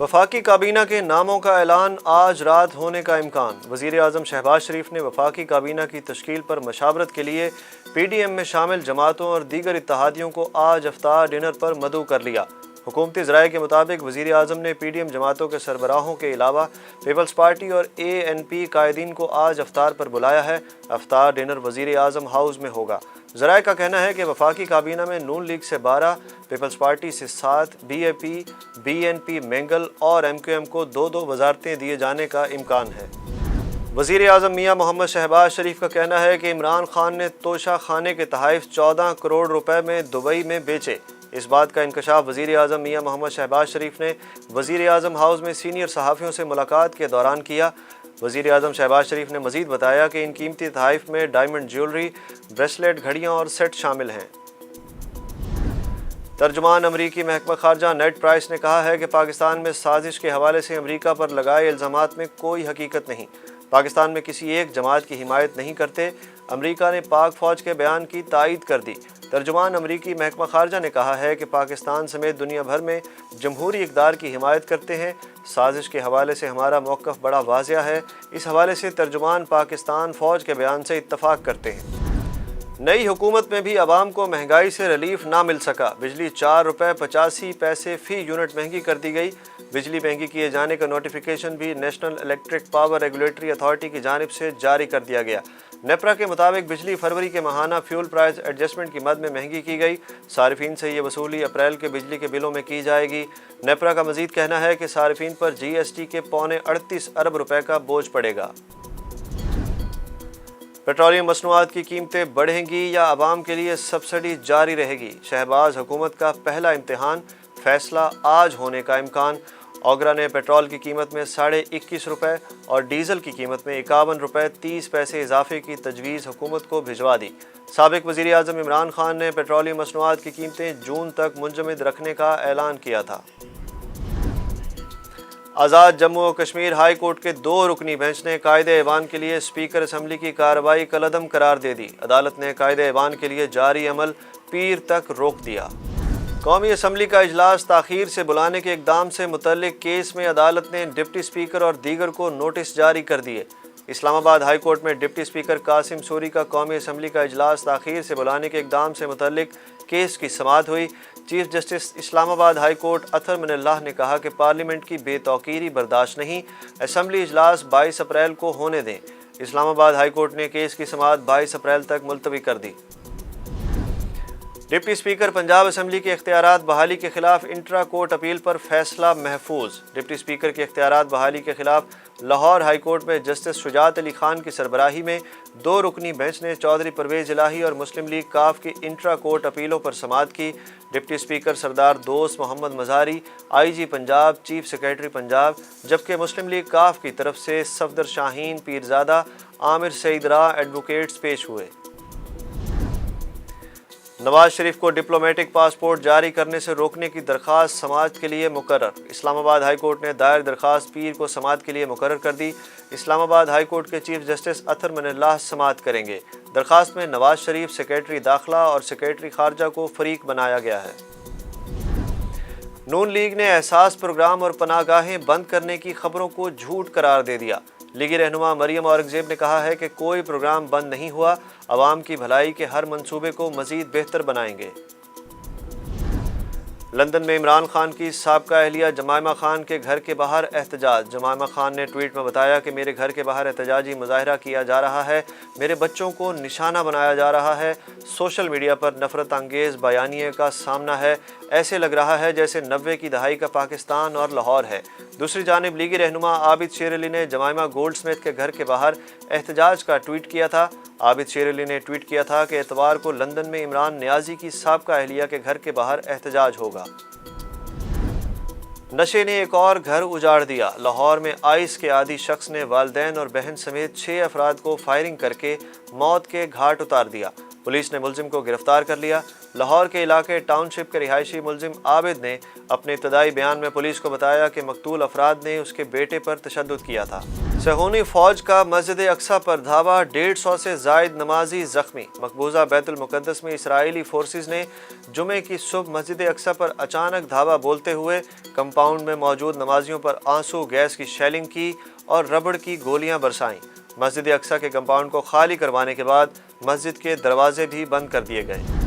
वफाकी काबीना के नामों का ऐलान आज रात होने का इम्कान। वज़ीर आज़म शहबाज शरीफ ने वफाकी काबीना की तश्कील पर मशावरत के लिए PDM में शामिल जमातों और दीगर इत्तेहादियों को आज इफ्तार डिनर पर मदऊ कर लिया। हुकूमती ज़राए के मुताबिक वज़ीर आज़म ने PDM जमातों के सरबराहों के अलावा पीपल्स पार्टी और ANP कायदीन को आज इफ्तार पर बुलाया है। इफ्तार डिनर वज़ीर आज़म हाउस में होगा। ज़राए का कहना है कि वफाकी काबीना में नून लीग से 12, पीपल्स पार्टी से 7, BAP, BNP, मेंगल और MQM को 2-2 वजारतें दिए जाने का इम्कान है। वज़ीर आज़म मियाँ मोहम्मद शहबाज शरीफ का कहना है कि इमरान खान ने तोशा खाने के तहाइफ 14 करोड़ रुपए में दुबई में बेचे। इस बात का इंकशाफ वज़ीर आज़म मियाँ मोहम्मद शहबाज शरीफ ने वज़ीर आज़म हाउस में सीनियर सहाफ़ियों से मुलाकात के दौरान किया। वज़ीर आज़म शहबाज शरीफ ने मज़ीद बताया कि इन कीमती तहाइफ में डायमंड ज्वेलरी, ब्रेसलेट, घड़ियाँ और सेट शामिल हैं। तर्जुमान अमरीकी महकमा खारजा नेड प्राइस ने कहा है कि पाकिस्तान में साजिश के हवाले से अमरीका पर लगाए इल्ज़ामात में कोई हकीकत नहीं। पाकिस्तान में किसी एक जमात की हिमायत नहीं करते। अमरीका ने पाक फ़ौज के बयान की तायीद कर दी। तर्जुमान अमरीकी महकमा खारजा ने कहा है कि पाकिस्तान समेत दुनिया भर में जमहूरी इक़दार की हिमायत करते हैं। साजिश के हवाले से हमारा मौक़िफ़ बड़ा वाज़िह है। इस हवाले से तर्जुमान पाकिस्तान फ़ौज के बयान से इत्तफ़ाक़ करते हैं। नई हुकूमत में भी आवाम को महंगाई से रिलीफ ना मिल सका। बिजली 4 रुपये 85 पैसे फ़ी यूनिट महंगी कर दी गई। बिजली महंगी किए जाने का नोटिफिकेशन भी national electric power regulatory authority की जानिब से जारी कर दिया गया। नेपरा के मुताबिक बिजली फरवरी के माहाना फ्यूल प्राइस एडजस्टमेंट की मद में महंगी की गई। सारिफीन से ये वसूली अप्रैल के बिजली के बिलों में की जाएगी। नेपरा का मजीद कहना है कि सारिफीन पर GST के पौने 38 अरब रुपए का बोझ पड़ेगा। पेट्रोलियम मसनूआत की कीमतें बढ़ेंगी या आवाम के लिए सब्सिडी जारी रहेगी। शहबाज हुकूमत का पहला इम्तिहान, फैसला आज होने का इम्कान। ओगरा ने पेट्रोल की कीमत में 21.5 रुपये और डीजल की कीमत में 51 रुपये 30 पैसे इजाफे की तजवीज़ हुकूमत को भिजवा दी। साबिक वज़ीर आज़म इमरान खान ने पेट्रोलियम मसनूआत की कीमतें जून तक मुंजमद रखने का ऐलान किया था। आज़ाद जम्मू और कश्मीर हाई कोर्ट के 2 रुकनी बेंच ने कायदे ऐवान के लिए स्पीकर असम्बली की कार्रवाई कलअदम करार दे दी। अदालत ने कायदे ऐवान के लिए जारी अमल पीर तक रोक दिया। कौमी असम्बली का इजलास ताख़ीर से बुलाने के इक़दाम से मुतल्लिक़ केस में अदालत ने डिप्टी स्पीकर और दीगर को नोटिस जारी कर दिए। इस्लामाबाद हाई कोर्ट में डिप्टी स्पीकर कासिम सूरी का कौमी असम्बली का इजलास ताख़ीर से बुलाने के इक़दाम से मुतल्लिक़ केस की समाअत हुई। Chief justice Islamabad high court Athar Minallah ने कहा कि पार्लियामेंट की बेतौकीरी बर्दाश्त नहीं। असम्बली इजलास 22 अप्रैल को होने दें। इस्लामाबाद हाई कोर्ट ने केस की समाअत 22 अप्रैल तक मुलतवी कर दी। डिप्टी स्पीकर पंजाब असम्बली के इख्तियारात बहाली के खिलाफ इंट्रा कोर्ट अपील पर फैसला महफूज। डिप्टी स्पीकर के इख्तियारात बहाली के खिलाफ लाहौर हाई कोर्ट में जस्टिस शुजात अली खान की सरबराही में 2 रुकनी बेंच ने चौधरी परवेज इलाही और मुस्लिम लीग काफ की इंट्रा कोर्ट अपीलों पर समाअत की। Deputy speaker Sardar Dost Mohammad Mazari, IG Punjab, chief secretary Punjab, जबकि मुस्लिम लीग काफ की तरफ से सफदर शाहीन, पीरजादा, आमिर सईदरा एडवोकेट्स पेश हुए। नवाज शरीफ को डिप्लोमेटिक पासपोर्ट जारी करने से रोकने की दरख्वास्त समाअत के लिए मुकर्रर। इस्लामाबाद हाई कोर्ट ने दायर दरख्वास्त पीर को समाअत के लिए मुकर्रर कर दी। इस्लामाबाद हाई कोर्ट के चीफ जस्टिस अतर मिनल्लाह समाअत करेंगे। दरख्वास्त में नवाज शरीफ, सेक्रेटरी दाखिला और सेक्रेटरी खारजा को फरीक बनाया गया है। नून लीग ने एहसास प्रोग्राम और पनाहगाहें बंद करने की खबरों को झूठ करार दे दिया। लीगी रहनुमा मरियम औरंगजेब ने कहा है कि कोई प्रोग्राम बंद नहीं हुआ। अवाम की भलाई के हर मंसूबे को मजीद बेहतर बनाएंगे। लंदन में इमरान खान की साबका अहलिया जमायमा खान के घर के बाहर एहतजाज। जमायमा खान ने ट्वीट में बताया कि मेरे घर के बाहर एहतजाजी मुजाहरा किया जा रहा है, मेरे बच्चों को निशाना बनाया जा रहा है, सोशल मीडिया पर नफरत अंगेज़ बयानिए का सामना है, ऐसे लग रहा है जैसे 90 की दहाई का पाकिस्तान और लाहौर है। दूसरी जानिब लीगी रहनुमा आबिद शेर अली ने जमायमा गोल्डस्मिथ के घर के बाहर एहतजाज का ट्वीट किया था। आबिद शेर अली ने ट्वीट किया था कि एतवार को लंदन में इमरान नियाजी की साबका अहलिया के घर के बाहर एहतजाज होगा। नशे ने एक और घर उजाड़ दिया। लाहौर में आइस के आदी शख्स ने वालिदैन और बहन समेत 6 अफराद को फायरिंग करके मौत के घाट उतार दिया। पुलिस ने मुलजिम को गिरफ्तार कर लिया। लाहौर के इलाके टाउनशिप के रिहायशी मुलजिम आबिद ने अपने इब्तदाई बयान में पुलिस को बताया कि मकतूल अफराद ने उसके बेटे पर तशद्दुद किया था। صہیونی فوج کا مسجد اقصی پر دھاوا، 150 سے زائد نمازی زخمی۔ مقبوضہ بیت المقدس میں اسرائیلی فورسز نے جمعے کی صبح مسجد اقصی پر اچانک دھاوا بولتے ہوئے کمپاؤنڈ میں موجود نمازیوں پر آنسو گیس کی شیلنگ کی اور ربڑ کی گولیاں برسائیں۔ مسجد اقصی کے کمپاؤنڈ کو خالی کروانے کے بعد مسجد کے دروازے بھی بند کر دیے گئے۔